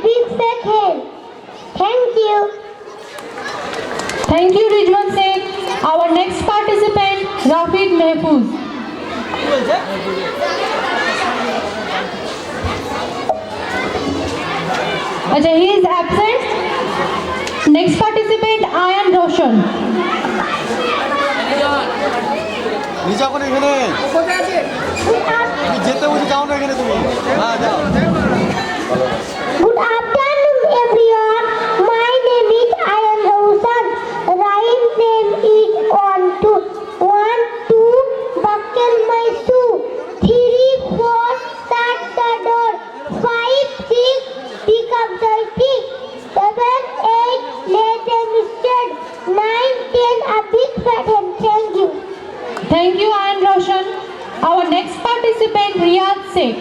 big fat head. Thank you. Thank you, Rijwan Sheikh. Our next participant, Rafid Mehfooz. Acha, he is absent. Next participant, Ayan Roshan. নিচে এখন এখানে তুমি যেতে বলছি যাও না এখানে তুমি হ্যাঁ যাও Good afternoon, everyone. My name is Ayan Roshan. Rhyme name is 1, 2. 1, 2, buckle my shoe. 3, 4, start the door. 5, 6, pick up the stick. 7, 8, lay them straight. 9, 10, a big fat hen. Thank you. Thank you, Ayan Roshan. Our next participant, Riyad Sheikh.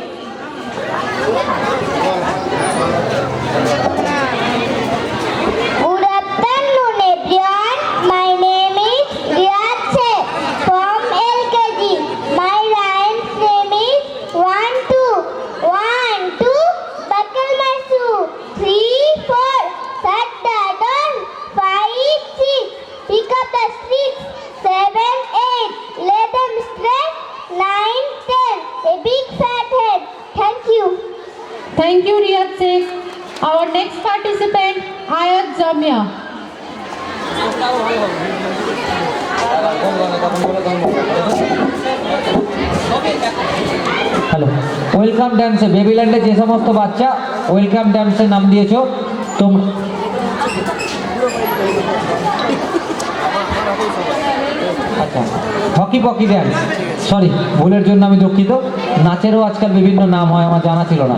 Good afternoon, everyone. My name is Riyad Sheikh from LKG. My rhyme's name is 1, 2. 1, 2, buckle my shoe. 3, 4, shut the door. 5, 6, pick up the sticks. 7, 8, lay them straight. 9, 10, a big fat head. Thank you. Thank you, Riyad Sheikh. Our next participant, Ayat Jamia. Hello, welcome ড্যান্সে বেবিল্যান্ডে যে সমস্ত বাচ্চা welcome ড্যান্সে নাম দিয়েছো তোমরা আচ্ছা, hockey পকি ড্যান্স, সরি ভুলের জন্য আমি দুঃখিত। নাচেরও আজকাল বিভিন্ন নাম হয়, আমার জানা ছিল না।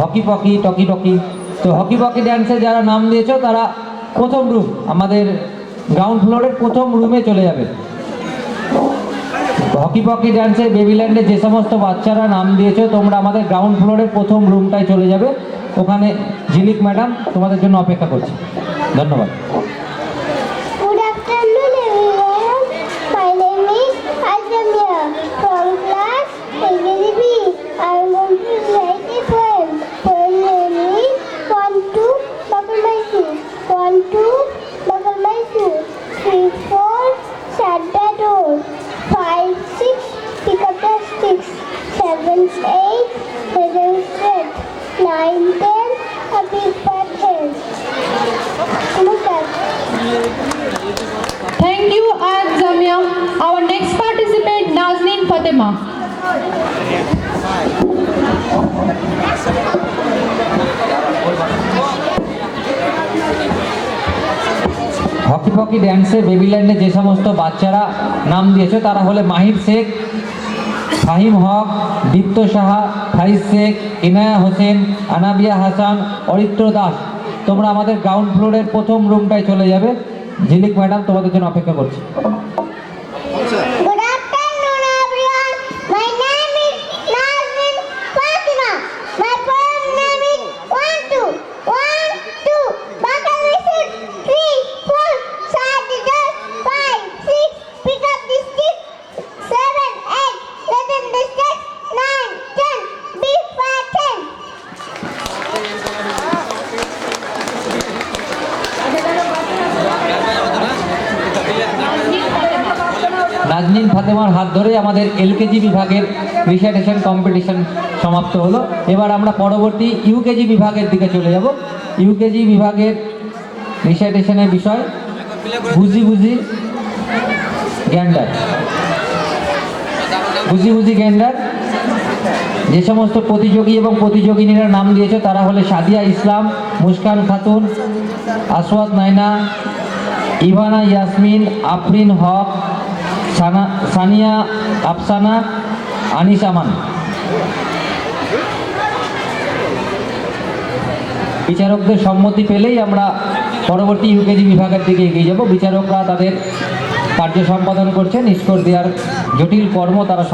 হকি পকি, টকি টকি। তো হকি পকি ড্যান্সে যারা নাম দিয়েছো তারা প্রথম রুম, আমাদের গ্রাউন্ড ফ্লোরের প্রথম রুমে চলে যাবে। হকি পকি ড্যান্সে বেবিল্যান্ডে যে সমস্ত বাচ্চারা নাম দিয়েছো তোমরা আমাদের গ্রাউন্ড ফ্লোরের প্রথম রুমটায় চলে যাবে। ওখানে ঝিলিক ম্যাডাম তোমাদের জন্য অপেক্ষা করছে। ধন্যবাদ। Good afternoon, everyone. My name is Azamia from class LKGB. I am going to write a poem. Poem name is 1, 2, buckle my shoe. 1, 2, buckle my shoe. 3, 4, shut the door. 5, 6, pick up the sticks. 7, 8, lay them straight. 9, 10, a big fat head. Look at. Thank you, Ayat Jamia. Our next participant, Nazneen Fatima. Hockey পকি ড্যান্সে বেবিল্যান্ডে যে সমস্ত বাচ্চারা নাম দিয়েছো তারা হলে মাহির শেখ, ফাহিম হক, দীপ্ত সাহা, ফাইজ শেখ, ইনায়া হোসেন, আনাবিয়া হাসান, অরিত্র দাস। তোমরা আমাদের গ্রাউন্ড ফ্লোরের প্রথম রুমটায় চলে যাবে। ঝিলিক ম্যাডাম তোমাদের জন্য অপেক্ষা করছে। Good afternoon, everyone. My name is Nazmin Fatima. My poem name is 1, 2. 1, 2, buckle my shoe. 3, 4, shut the door. 5, 6, pick up the stick. 7, 8, lay them the sticks. 9, 10, big fat hen. Naznin ফাতেমার হাত ধরে আমাদের এলকেজি বিভাগের recitation competition সমাপ্ত হলো। এবার আমরা পরবর্তী ইউকেজি বিভাগের দিকে চলে যাব। ইউকেজি বিভাগের রিসাইটেশনের বিষয় বুঝি বুঝি গ্যান্ডার। বুঝি বুঝি গ্যান্ডার যে সমস্ত প্রতিযোগী এবং প্রতিযোগিনীরা নাম দিয়েছে তারা হলে সাদিয়া ইসলাম, মুস্কান খাতুন, আসওয়াত নাইনা, ইভানা ইয়াসমিন, আফরিন হক, সানিয়া আফসানা, আনিস আমান। বিচারকদের সম্মতি পেলেই আমরা পরবর্তী ইউকেজি বিভাগের দিকে এগিয়ে যাব। বিচারকরা তাদের কার্য সম্পাদন করছেন, স্কোর দেওয়ার জটিল কর্ম তারা